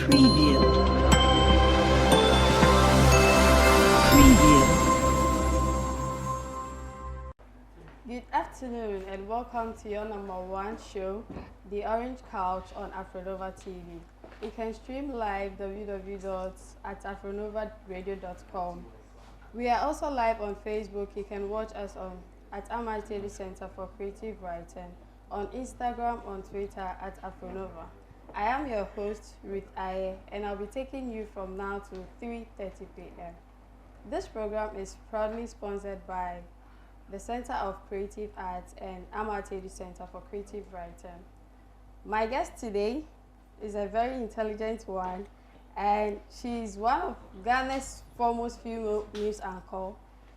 Preview. Preview. Good afternoon and welcome to your #1 show, The Orange Couch on Afronova TV. You can stream live www.afronovaradio.com. We are also live on Facebook. You can watch us at Amateli Center for Creative Writing, on Instagram, on Twitter at Afronova. I am your host, Ruth Aye, and I'll be taking you from now to 3:30 p.m. This program is proudly sponsored by the Center of Creative Arts and Amateli Center for Creative Writing. My guest today is a very intelligent one, and she's one of Ghana's foremost female news anchor,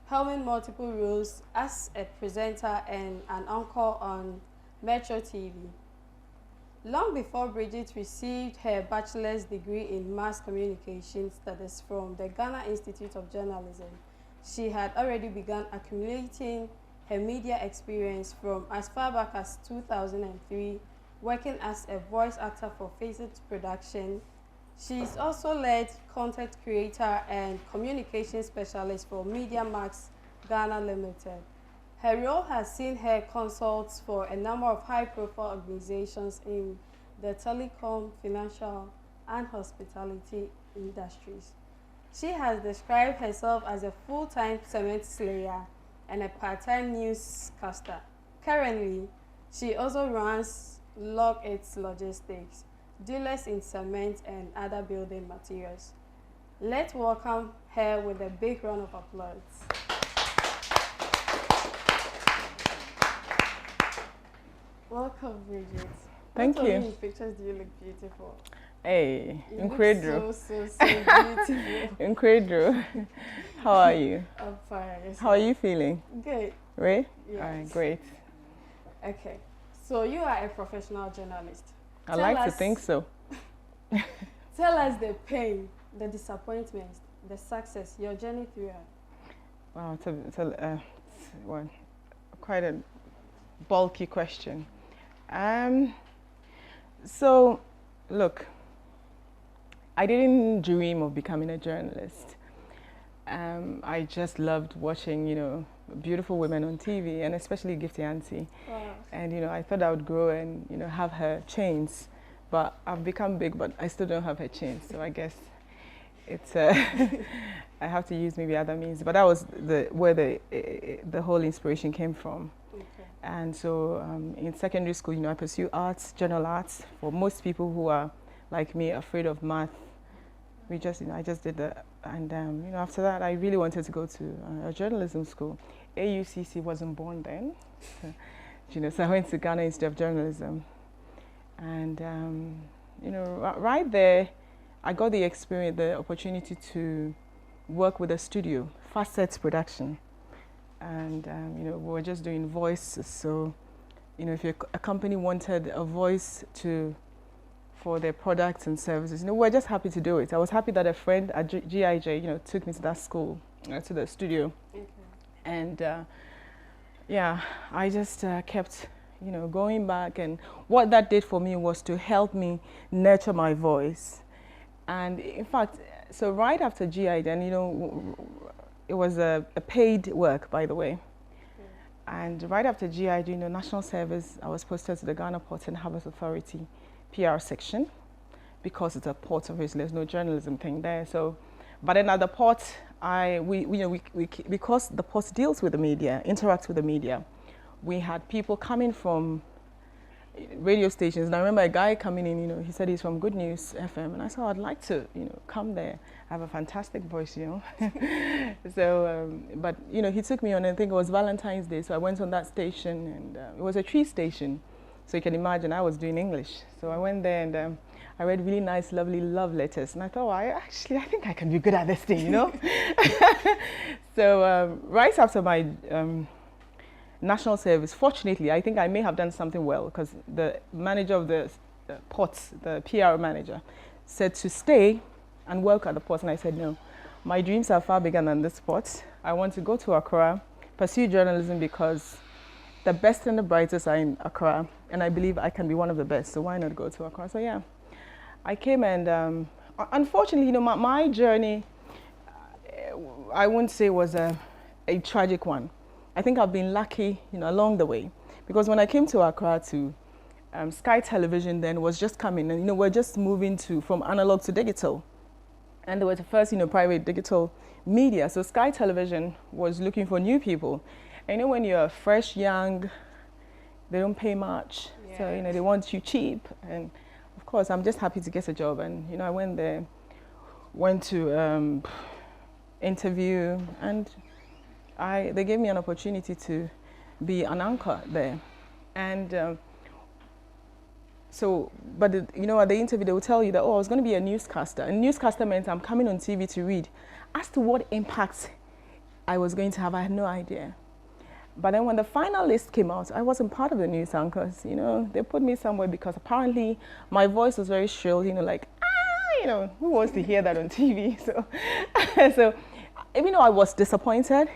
helming multiple roles as a presenter and an anchor on Metro TV. Long before Bridgette received her bachelor's degree in mass communication studies from the Ghana Institute of Journalism, she had already begun accumulating her media experience from as far back as 2003, working as a voice actor for Facet Production. She's also led content creator and communication specialist for Media Max Ghana Limited. Her role has seen her consult for a number of high-profile organizations in the telecom, financial, and hospitality industries. She has described herself as a full-time cement slayer and a part-time newscaster. Currently, she also runs Log Its Logistics, dealers in cement and other building materials. Let's welcome her with a big round of applause. Welcome, Bridgette. Thank you. In pictures, do you look beautiful? Hey, You incredible. look so beautiful. Incredible. How are you? I'm fine. How are you feeling? Good. Right? Yes. All right, great. Okay. So you are a professional journalist. I like to think so. Tell us the pain, the disappointments, the success, your journey through it. Wow, well, quite a bulky question. So, look, I didn't dream of becoming a journalist. I just loved watching, beautiful women on TV, and especially Gifty Auntie. Wow. And, I thought I would grow and, have her chains. But I've become big, but I still don't have her chains. So I guess it's, I have to use maybe other means. But that was where the whole inspiration came from. Okay. And so in secondary school, I pursue arts, general arts. For most people who are, like me, afraid of math, I just did that. And, after that, I really wanted to go to a journalism school. AUCC wasn't born then. So I went to Ghana Institute of Journalism. And, right there, I got the experience, the opportunity to work with a studio, Facet Production. And, we were just doing voice. So, if a company wanted a voice for their products and services, we're just happy to do it. I was happy that a friend at GIJ, took me to that school, to the studio. Okay. And, I just kept, going back. And what that did for me was to help me nurture my voice. And in fact, so right after GIJ, then, it was a paid work, by the way. And right after GIJ, national service, I was posted to the Ghana Ports and Harbours Authority PR section, because it's a port, obviously there's no journalism thing there. So, but then at the port, because the port deals with the media, interacts with the media, we had people coming from radio stations. And I remember a guy coming in, he said he's from Good News FM, and I said, I'd like to, come there. I have a fantastic voice, So, but, he took me on, and I think it was Valentine's Day, so I went on that station, and it was a tree station. So you can imagine I was doing English. So I went there and I read really nice, lovely love letters. And I thought, I think I can be good at this thing, So right after my national service, fortunately, I think I may have done something well, because the manager of the ports, the PR manager, said to stay and work at the port. And I said, no, my dreams are far bigger than this port. I want to go to Accra, pursue journalism, because the best and the brightest are in Accra, and I believe I can be one of the best, so why not go to Accra? So yeah, I came and Unfortunately, you know, my journey, I wouldn't say was a tragic one. I think I've been lucky, you know, along the way. Because when I came to Accra to Sky Television then was just coming, and you know, we're just moving from analog to digital. And they were the first, you know, private digital media. So Sky Television was looking for new people. And you know, when you're fresh, young, they don't pay much. Yeah. So, you know, they want you cheap. And of course, I'm just happy to get a job. And, you know, I went there, went to interview, and they gave me an opportunity to be an anchor there. And you know, at the interview, they will tell you that, oh, I was going to be a newscaster. And newscaster meant I'm coming on TV to read. As to what impact I was going to have, I had no idea. But then when the final list came out, I wasn't part of the news anchors. You know, they put me somewhere because apparently my voice was very shrill, you know, like, you know, who wants to hear that on TV? So, so even though I was disappointed,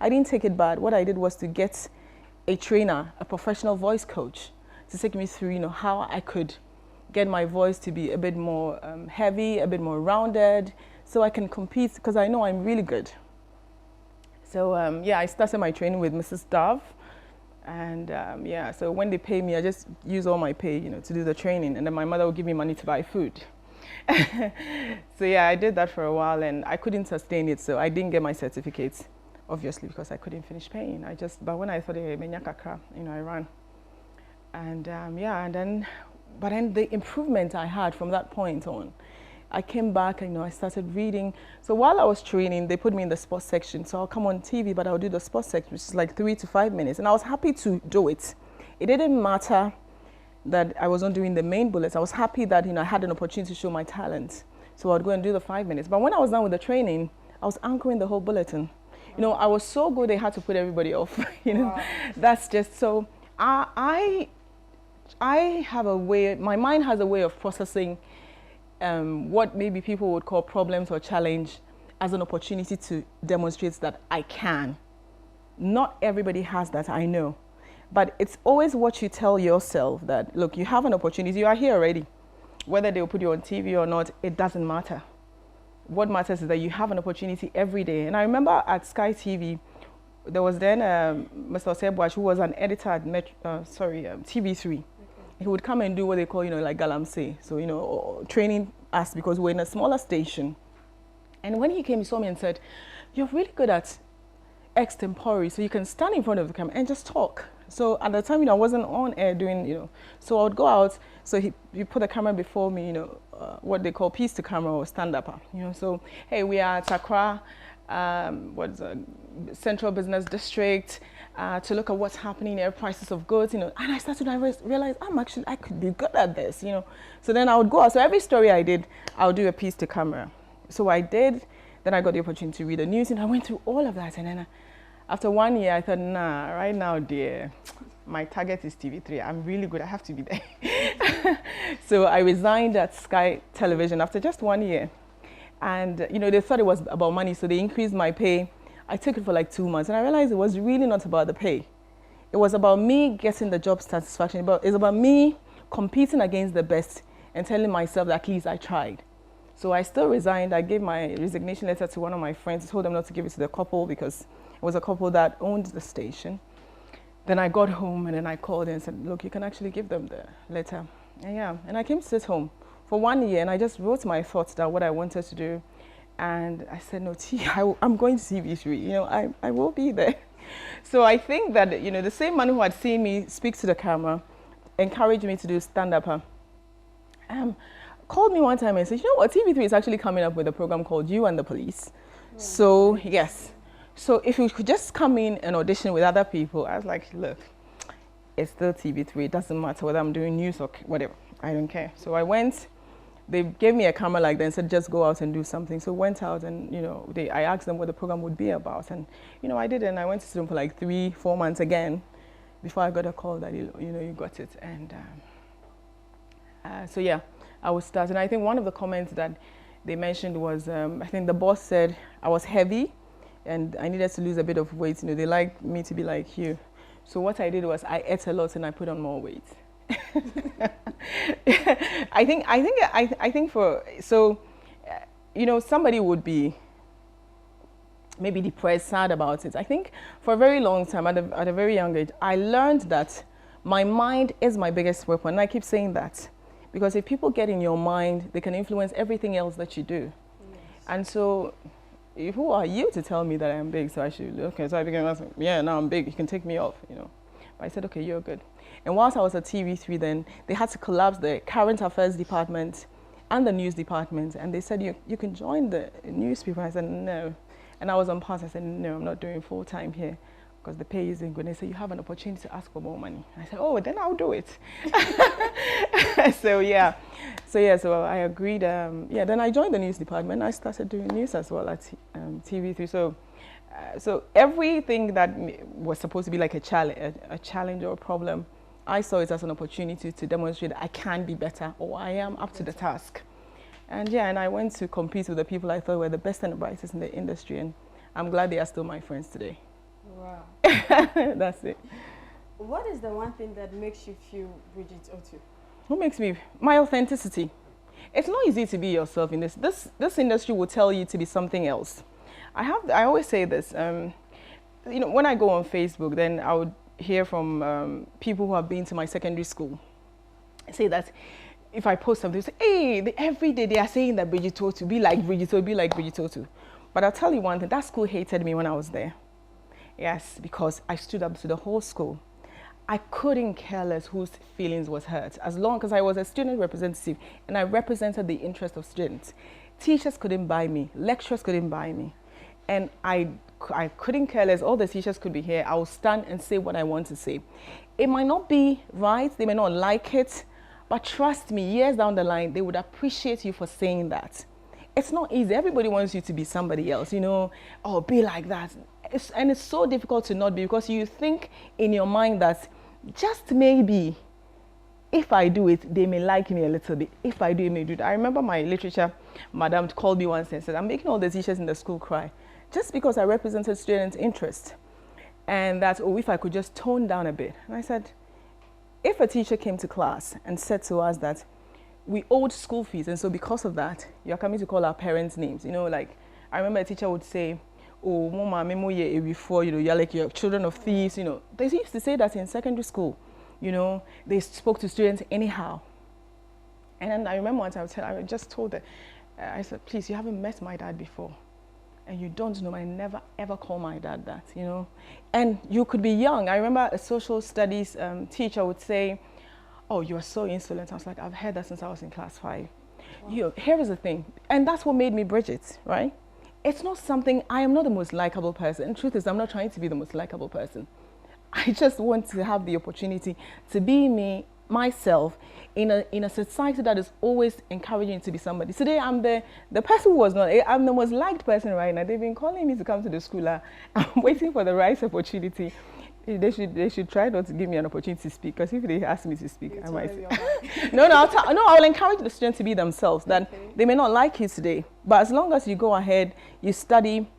I didn't take it bad. What I did was to get a trainer, a professional voice coach, to take me through, you know, how I could get my voice to be a bit more heavy, a bit more rounded, so I can compete, because I know I'm really good. So yeah, I started my training with Mrs. Dove, and yeah, so when they pay me, I just use all my pay, you know, to do the training, and then my mother would give me money to buy food. So yeah, I did that for a while, and I couldn't sustain it, so I didn't get my certificates, obviously, because I couldn't finish paying. But when I thought, you know, I ran. And yeah, but then the improvement I had from that point on, I came back and, you know, I started reading. So while I was training, they put me in the sports section. So I'll come on TV, but I'll do the sports section, which is like 3 to 5 minutes. And I was happy to do it. It didn't matter that I wasn't doing the main bullets. I was happy that, you know, I had an opportunity to show my talent. So I'd go and do the 5 minutes. But when I was done with the training, I was anchoring the whole bulletin. You know, I was so good, they had to put everybody off. You know, wow. That's just so. I have a way, my mind has a way of processing what maybe people would call problems or challenge as an opportunity to demonstrate that I can. Not everybody has that, I know. But it's always what you tell yourself that, look, you have an opportunity, you are here already. Whether they will put you on TV or not, it doesn't matter. What matters is that you have an opportunity every day. And I remember at Sky TV, there was then Mr. Osebwach, who was an editor at TV3. Okay. He would come and do what they call, you know, like galamsey. So, you know, training us because we're in a smaller station. And when he came, he saw me and said, you're really good at extempore, so you can stand in front of the camera and just talk. So at the time, you know, I wasn't on air doing, you know, so I would go out. So he put the camera before me, you know, what they call piece to camera or stand-up, you know. So, hey, we are at Accra, Central Business District, to look at what's happening there, prices of goods, you know. And I started to realize I could be good at this, you know. So then I would go out. So every story I did, I would do a piece to camera. So I did. Then I got the opportunity to read the news, and I went through all of that. And then after 1 year, I thought, nah, right now, dear, my target is TV3. I'm really good. I have to be there. So I resigned at Sky Television after just 1 year. And, you know, they thought it was about money, so they increased my pay. I took it for like 2 months, and I realized it was really not about the pay. It was about me getting the job satisfaction. It's about me competing against the best and telling myself that at least I tried. So I still resigned. I gave my resignation letter to one of my friends, told them not to give it to the couple because it was a couple that owned the station. Then I got home and then I called and said, look, you can actually give them the letter. And yeah, and I came to sit home for 1 year and I just wrote my thoughts down, what I wanted to do. And I said, no, T, I'm going to TV3, you know, I will be there. So I think that, you know, the same man who had seen me speak to the camera, encouraged me to do stand-up, called me one time and said, you know what, TV3 is actually coming up with a program called You and the Police. Yeah. So, yes. So if you could just come in and audition with other people, I was like, look, it's still TV3. It doesn't matter whether I'm doing news or whatever. I don't care. So I went. They gave me a camera like that and said, just go out and do something. So I went out and, you know, I asked them what the program would be about. And, you know, I did it. And I went to see them for like 3-4 months again before I got a call that, you know, you got it. And so, yeah, I was starting. I think one of the comments that they mentioned was, I think the boss said I was heavy and I needed to lose a bit of weight. You know, they like me to be like you. So what I did was I ate a lot and I put on more weight. I think you know, somebody would be maybe depressed, sad about it. I think for a very long time, at a very young age, I learned that my mind is my biggest weapon. And I keep saying that because if people get in your mind, they can influence everything else that you do. Yes. And so, who are you to tell me that I'm big? So I should, okay, so I began asking, yeah, now I'm big, you can take me off, you know. But I said, okay, you're good. And whilst I was at TV3 then, they had to collapse the current affairs department and the news department. And they said, you can join the newspaper. I said, no. And I was on pass. I said, no, I'm not doing full time here because the pay isn't good. And they said, you have an opportunity to ask for more money. And I said, oh, then I'll do it. So so I agreed. Then I joined the news department. I started doing news as well at TV3. So everything that was supposed to be like a challenge or a problem, I saw it as an opportunity to demonstrate that I can be better or I am up to the task. And I went to compete with the people I thought were the best and the brightest in the industry, and I'm glad they are still my friends today. Wow. That's it. What is the one thing that makes you feel Bridgette Otoo? What makes me? My authenticity. It's not easy to be yourself in this industry will tell you to be something else. I always say this, you know, when I go on Facebook, then I would hear from people who have been to my secondary school say that if I post something, they say, hey, every day they are saying that Bridgette Otoo, be like Bridgette Otoo, be like Bridgette Otoo. But I'll tell you one thing, that school hated me when I was there. Yes, because I stood up to the whole school. I couldn't care less whose feelings was hurt, as long as I was a student representative and I represented the interest of students. Teachers couldn't buy me, lecturers couldn't buy me. And I couldn't care less, all the teachers could be here, I will stand and say what I want to say. It might not be right, they may not like it, but trust me, years down the line, they would appreciate you for saying that. It's not easy. Everybody wants you to be somebody else, you know, oh, be like that. And it's so difficult to not be because you think in your mind that just maybe if I do it, they may like me a little bit. If I do, they may do it. I remember my literature madam called me once and said, I'm making all the teachers in the school cry just because I represented students' interest. And that, oh, if I could just tone down a bit. And I said, if a teacher came to class and said to us that we owed school fees, and so because of that, you're coming to call our parents' names. You know, like, I remember a teacher would say, oh, mama, before, you know, you're like, you're children of thieves, you know. They used to say that in secondary school, you know, they spoke to students anyhow. And then I remember one time I just told her, I said, please, you haven't met my dad before. And you don't know, I never ever call my dad that, you know. And you could be young. I remember a social studies teacher would say, oh, you're so insolent. I was like, I've heard that since I was in class 5. Wow. Here is the thing, and that's what made me Bridgette, right? It's not something, I am not the most likable person. And the truth is, I'm not trying to be the most likable person. I just want to have the opportunity to be me, myself, in a society that is always encouraging to be somebody. Today, I'm the person who was not, I'm the most liked person right now. They've been calling me to come to the school. I'm waiting for the right opportunity. They should try not to give me an opportunity to speak, because if they ask me to speak, I might say, no, I'll encourage the students to be themselves. That they may not like you today, but as long as you go ahead, you study.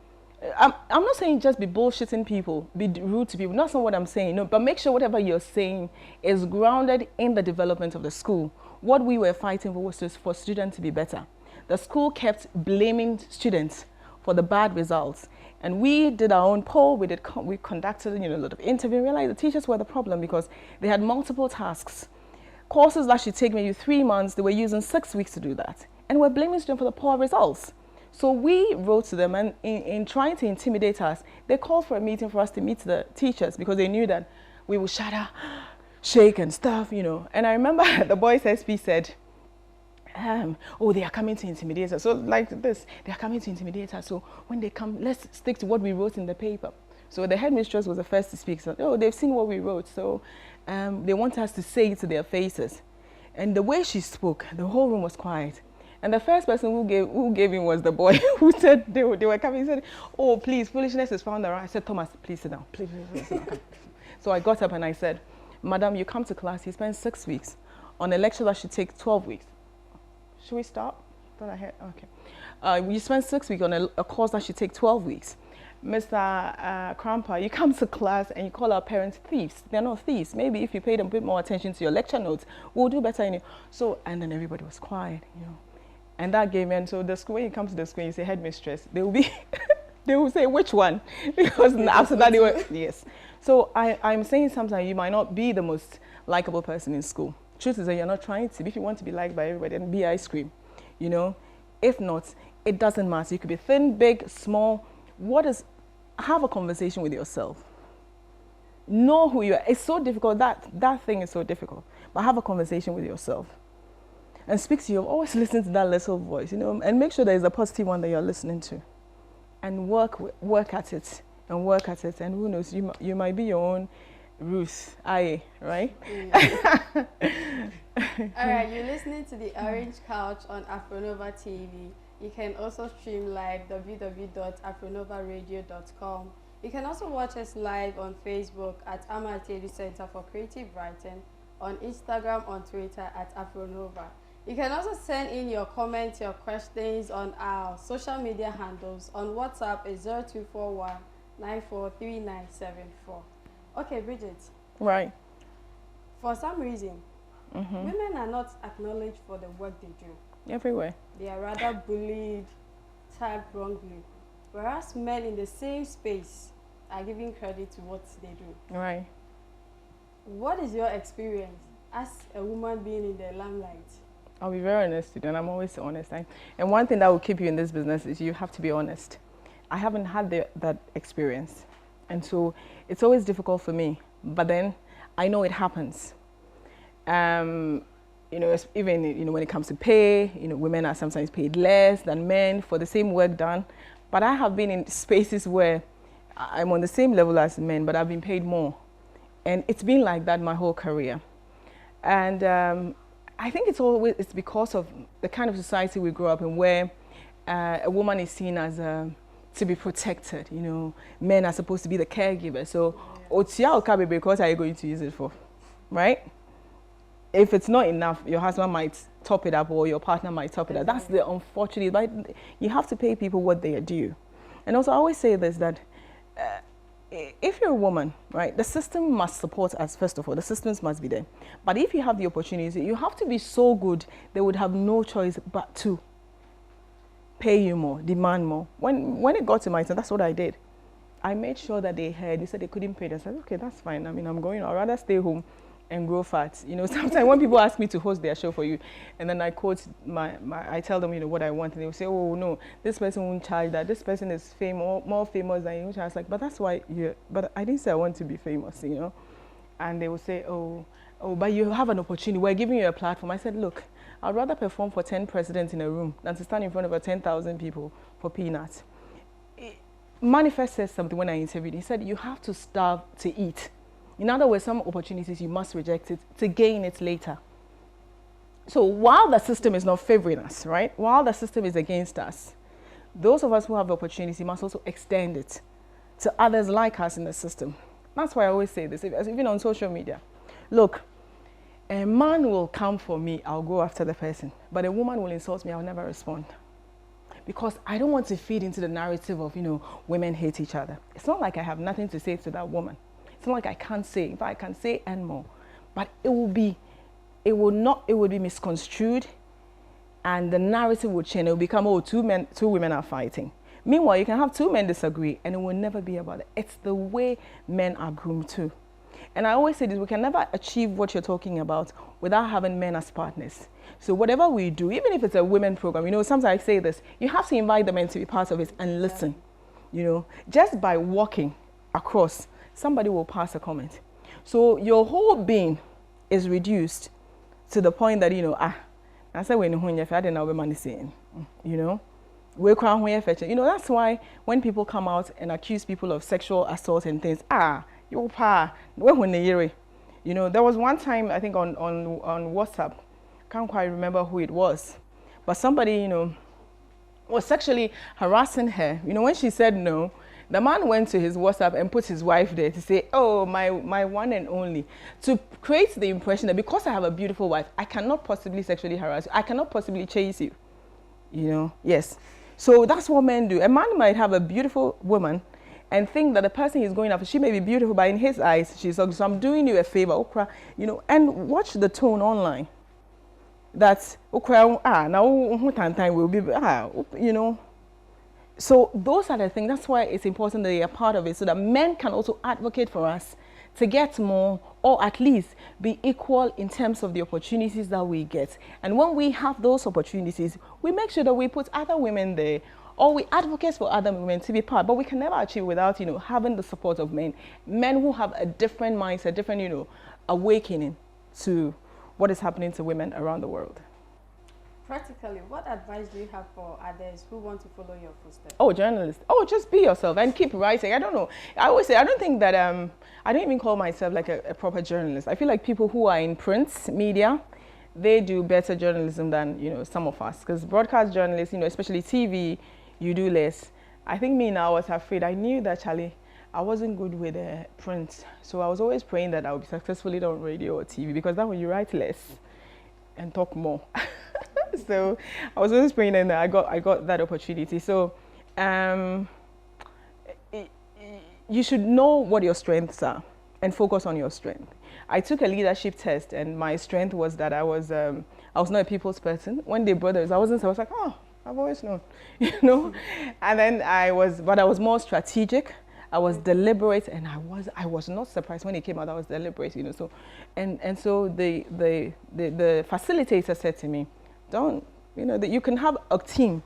I'm not saying just be bullshitting people, be rude to people. That's not what I'm saying. No, but make sure whatever you're saying is grounded in the development of the school. What we were fighting for was for students to be better. The school kept blaming students for the bad results. And we did our own poll, we conducted a lot of interviews, realized the teachers were the problem because they had multiple tasks. Courses that should take maybe 3 months, they were using 6 weeks to do that. And we're blaming students for the poor results. So we wrote to them, and in trying to intimidate us, they called for a meeting for us to meet the teachers because they knew that we would shudder, shake and stuff, And I remember the boys' SP said, oh, they are coming to intimidate us. So like this, they are coming to intimidate us. So when they come, let's stick to what we wrote in the paper. So the headmistress was the first to speak. So, oh, they've seen what we wrote. So they want us to say it to their faces. And the way she spoke, the whole room was quiet. And the first person who gave in was the boy who said they were coming. He said, oh, please, foolishness is found around. I said, Thomas, please sit down. Please sit down. So I got up and I said, Madam, you come to class, you spend 6 weeks on a lecture that should take 12 weeks. Should we stop? Thought I heard, okay. You spend 6 weeks on a course that should take 12 weeks. Mr. Cramper, you come to class and you call our parents thieves. They're not thieves. Maybe if you paid a bit more attention to your lecture notes, we'll do better. So, and then everybody was quiet, And that gave me, and so the school, when you come to the school and you say headmistress, they will be, they will say which one? Because after that they were, yes. So I'm saying sometimes you might not be the most likable person in school. Truth is that you're not trying to. If you want to be liked by everybody, then be ice cream, you know? If not, it doesn't matter. You could be thin, big, small. Have a conversation with yourself. Know who you are. It's so difficult. That thing is so difficult. But have a conversation with yourself. And speak to you. Always listen to that little voice, you know, and make sure there is a positive one that you're listening to. And work at it. And work at it. And who knows, you might be your own Ruth, right? Yeah. All right, you're listening to The Orange Couch on Afronova TV. You can also stream live www.afronovaradio.com. You can also watch us live on Facebook at Amartelu Center for Creative Writing, on Instagram, on Twitter at Afronova. You can also send in your comments, your questions on our social media handles. On WhatsApp is 0241 943974. Okay, Bridgette. Right. For some reason, women are not acknowledged for the work they do. Everywhere. They are rather bullied, tagged wrongly, whereas men in the same space are giving credit to what they do. Right. What is your experience as a woman being in the limelight? I'll be very honest with you, and I'm always honest. And one thing that will keep you in this business is you have to be honest. I haven't had that experience, and so it's always difficult for me. But then I know it happens. You know, even when it comes to pay, women are sometimes paid less than men for the same work done. But I have been in spaces where I'm on the same level as men, but I've been paid more, and it's been like that my whole career. And I think it's because of the kind of society we grew up in, where a woman is seen as to be protected. Men are supposed to be the caregiver. So, what are you going to use it for, right? If it's not enough, your husband might top it up, or your partner might top it up. That's the unfortunate. But you have to pay people what they are due. And also, I always say this, that if you're a woman, right, the system must support us. First of all, the systems must be there. But if you have the opportunity, you have to be so good, they would have no choice but to pay you more, demand more. When it got to my turn, that's what I did. I made sure that they heard. They said they couldn't pay. I said, okay, that's fine. I mean, I'm going. I'd rather stay home and grow fat. Sometimes when people ask me to host their show for you, and then I quote I tell them, what I want, and they will say, oh no, this person won't charge that. This person is more famous than you. I was like, but that's why but I didn't say I want to be famous, And they will say, oh, but you have an opportunity. We're giving you a platform. I said, look, I'd rather perform for 10 presidents in a room than to stand in front of 10,000 people for peanuts. Manifest says something when I interviewed. He said, you have to starve to eat. In other words, some opportunities you must reject it to gain it later. So while the system is not favoring us, right? While the system is against us, those of us who have the opportunity must also extend it to others like us in the system. That's why I always say this, even on social media. Look, a man will come for me, I'll go after the person. But a woman will insult me, I'll never respond. Because I don't want to feed into the narrative of, women hate each other. It's not like I have nothing to say to that woman. It's not like I can't say, if I can say and more. But it will be misconstrued, and the narrative will change. It will become, two women are fighting. Meanwhile, you can have two men disagree, and it will never be about it. It's the way men are groomed too. And I always say this, we can never achieve what you're talking about without having men as partners. So whatever we do, even if it's a women program, sometimes I say this, you have to invite the men to be part of it and listen. Just by walking across, somebody will pass a comment. So your whole being is reduced to the point that, I said, when I didn't know what man is saying, that's why when people come out and accuse people of sexual assault and things, there was one time, I think on WhatsApp, can't quite remember who it was, but somebody, was sexually harassing her. When she said no, the man went to his WhatsApp and put his wife there to say, oh, my one and only, to create the impression that because I have a beautiful wife, I cannot possibly sexually harass you. I cannot possibly chase you. Yes. So that's what men do. A man might have a beautiful woman and think that the person he's going after, she may be beautiful, but in his eyes, she's ugly. So I'm doing you a favor, Okra, and watch the tone online. that now time will be you know. So those are the things. That's why it's important that they are part of it, so that men can also advocate for us to get more, or at least be equal in terms of the opportunities that we get. And when we have those opportunities, we make sure that we put other women there, or we advocate for other women to be part. But we can never achieve without, you know, having the support of men who have a different mindset, different, you know, awakening to what is happening to women around the world. Practically, what advice do you have for others who want to follow your footsteps? Oh, journalists. Oh, just be yourself and keep writing. I don't know. I always say, I don't think that, I don't even call myself like a proper journalist. I feel like people who are in print media, they do better journalism than, you know, some of us. Because broadcast journalists, you know, especially TV, you do less. I think me now, I was afraid. I knew that, Charlie, I wasn't good with print. So I was always praying that I would be successfully on radio or TV, because that way you write less and talk more. So I was always praying, and I got that opportunity. So you should know what your strengths are and focus on your strength. I took a leadership test, and my strength was that I was not a people's person. When they brought us, I was like, oh, I've always known, you know. And then I was more strategic. I was deliberate, and I was not surprised when it came out. I was deliberate, you know. So, and so the facilitator said to me, don't, you know, that you can have a team.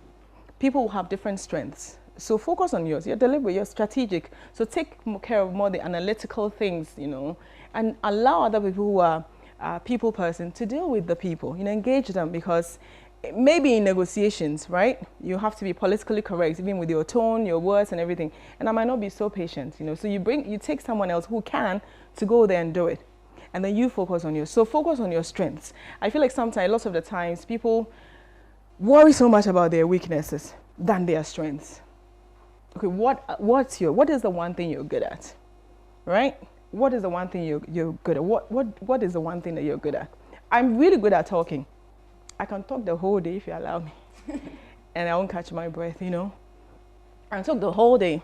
People will have different strengths. So focus on yours. You're deliberate, you're strategic. So take care of more the analytical things, you know, and allow other people who are people person to deal with the people, you know, engage them, because maybe in negotiations, right, you have to be politically correct, even with your tone, your words and everything. And I might not be so patient, you know, so you take someone else who can to go there and do it. And then you focus on yours. So focus on your strengths. I feel like sometimes, lots of the times, people worry so much about their weaknesses than their strengths. Okay, what is the one thing you're good at, right? What is the one thing you're good at? What is the one thing that you're good at? I'm really good at talking. I can talk the whole day if you allow me, and I won't catch my breath, you know. I can talk the whole day.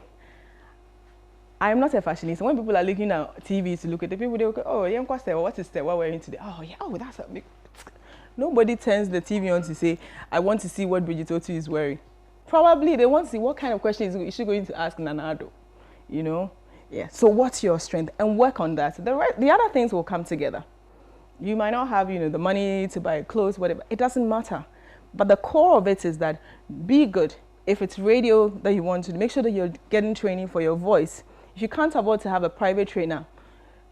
I am not a fashionista. When people are looking at TV to look at the people, they will go, oh, yeah, what is that? What we're wearing today? Oh, yeah, oh, that's a big. Nobody turns the TV on to say, I want to see what Bridgette Otoo is wearing. Probably they want to see what kind of question is she going to ask Nanado, you know? Yeah. So what's your strength? And work on that. The other things will come together. You might not have, you know, the money to buy clothes, whatever. It doesn't matter. But the core of it is that be good. If it's radio that you want to, make sure that you're getting training for your voice. If you can't afford to have a private trainer,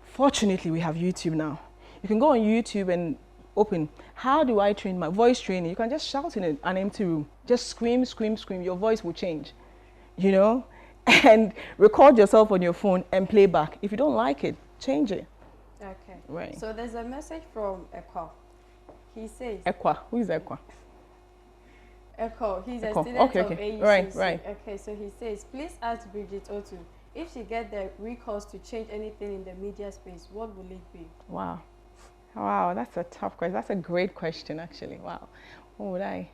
fortunately we have YouTube now. You can go on YouTube and open, how do I train my voice training? You can just shout in an empty room. Just scream, scream, scream. Your voice will change, you know? And record yourself on your phone and play back. If you don't like it, change it. Okay. Right. So there's a message from Ekwa. He says... Ekwa. Who is Ekwa? Ekwa. He's a Ekwa. student Okay, of okay. AUCC. Right. Okay, so he says, please ask Bridgette Otoo, if she get the recourse to change anything in the media space, what will it be? Wow. Wow, that's a tough question. That's a great question, actually. Wow. What would I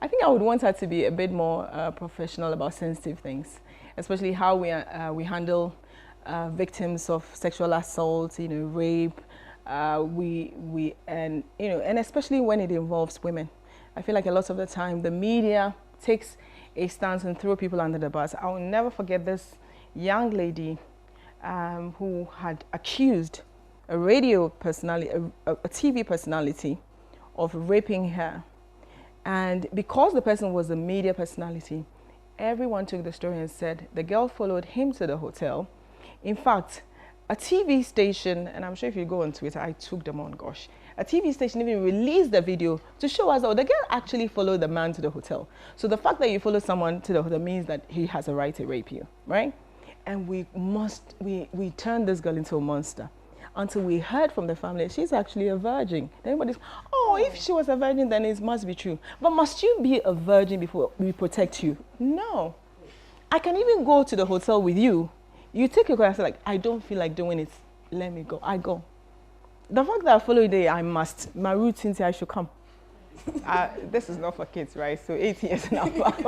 think I would want her to be a bit more professional about sensitive things, especially how we handle victims of sexual assault, you know, rape, and you know, and especially when it involves women. I feel like a lot of the time the media takes a stance and throw people under the bus. I will never forget this young lady who had accused a radio personality, a TV personality, of raping her. And because the person was a media personality, everyone took the story and said the girl followed him to the hotel. In fact, a TV station, and I'm sure if you go on Twitter, I took them on, gosh. A TV station even released the video to show us that the girl actually followed the man to the hotel. So the fact that you follow someone to the hotel means that he has a right to rape you, right? And we turned this girl into a monster until we heard from the family she's actually a virgin. Everybody's, oh, if she was a virgin, then it must be true. But must you be a virgin before we protect you? No. I can even go to the hotel with you. You take your car and say, like, I don't feel like doing it. Let me go. I go. The fact that I follow you there, I must. My routine says I should come. This is not for kids, right? So 8 years and above.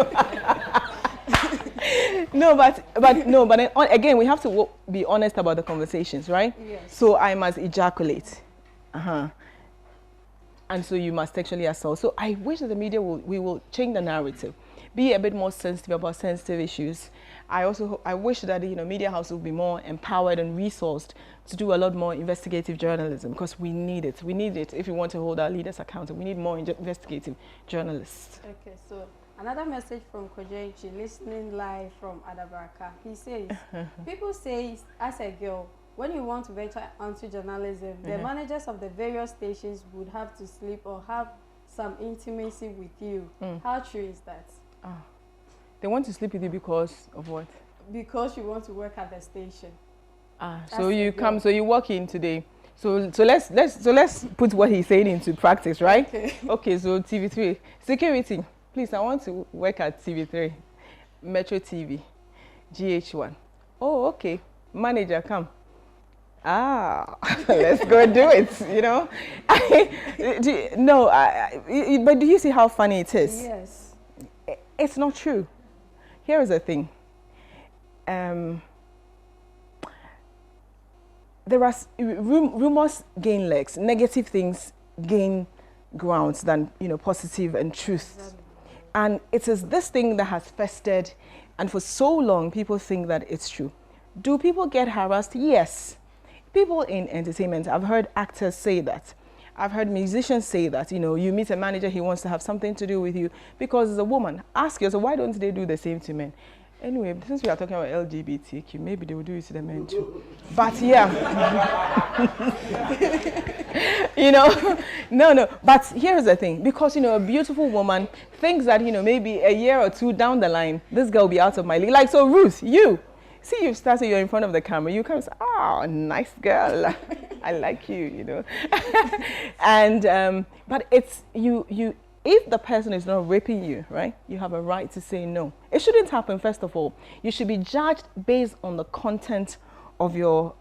No, but then, again, we have to be honest about the conversations, right? Yes. So I must ejaculate. and so you must sexually assault. So I wish that the media we will change the narrative, be a bit more sensitive about sensitive issues. I wish that media houses will be more empowered and resourced to do a lot more investigative journalism, because we need it. We need it if we want to hold our leaders accountable. We need more investigative journalists. Okay, so another message from Kojechi, listening live from Adabraka. He says, people say as a girl, when you want to venture onto journalism, the managers of the various stations would have to sleep or have some intimacy with you. How true is that? They want to sleep with you because of what? Because you want to work at the station. So you come, so you walk in today. So let's put what he's saying into practice, right? Okay, so TV3 security. Please, I want to work at TV3, Metro TV, GH1. Oh, okay. Manager, come. Let's go do it, but do you see how funny it is? Yes. It's not true. Here is the thing. There are rumors gain legs, negative things gain grounds than positive and truth. Exactly. And it is this thing that has festered, and for so long people think that it's true. Do people get harassed? Yes. People in entertainment, I've heard actors say that. I've heard musicians say that, you meet a manager, he wants to have something to do with you because as a woman. Ask yourself, why don't they do the same to men? Anyway, since we are talking about LGBTQ, maybe they will do it to the men too. But yeah, no. But here's the thing, because, a beautiful woman thinks that, maybe a year or two down the line, this girl will be out of my league. Like, so Ruth, you've started, you're in front of the camera, you come and say, oh, nice girl, I like you, And, but it's, if the person is not raping you, right, you have a right to say no. It shouldn't happen, first of all. You should be judged based on the content of your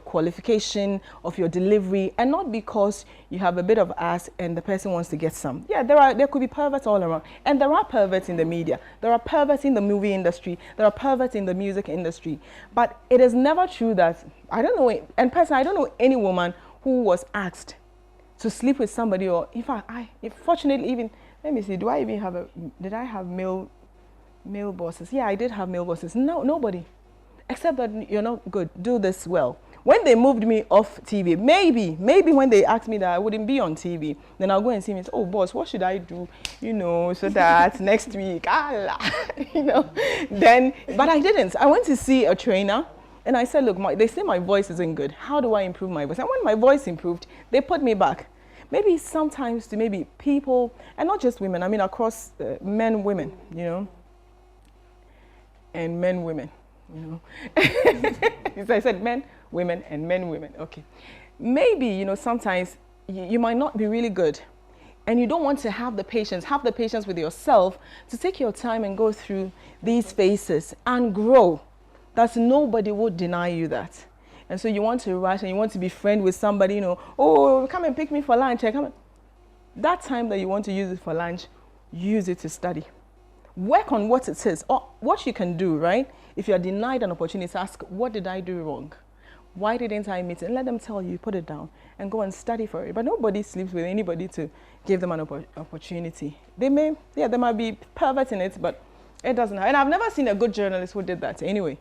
qualification, of your delivery, and not because you have a bit of ass and the person wants to get some. Yeah, there could be perverts all around, and there are perverts in the media, there are perverts in the movie industry, there are perverts in the music industry. But it is never true that, I don't know any woman who was asked to sleep with somebody, or in fact, fortunately, even, let me see, did I have male bosses? Yeah, I did have male bosses. No, nobody. Except that you're not good, do this well. When they moved me off TV, maybe when they asked me that I wouldn't be on TV, then I'll go and see me and say, oh boss, what should I do? So that next week, then, but I didn't. I went to see a trainer and I said, look, they say my voice isn't good. How do I improve my voice? And when my voice improved, they put me back. Maybe sometimes to maybe people, and not just women, I mean across men, women, and men, women. So I said men, women, and men, women. Okay. Maybe, sometimes you might not be really good and you don't want to have the patience with yourself to take your time and go through these phases and grow. That nobody would deny you that. And so you want to rush and you want to be friend with somebody, oh, come and pick me for lunch. That time that you want to use it for lunch, use it to study. Work on what it is, or what you can do, right? If you are denied an opportunity, ask, what did I do wrong? Why didn't I meet it? And let them tell you, put it down, and go and study for it. But nobody sleeps with anybody to give them an opportunity. There might be perverts in it, but it doesn't happen. And I've never seen a good journalist who did that anyway.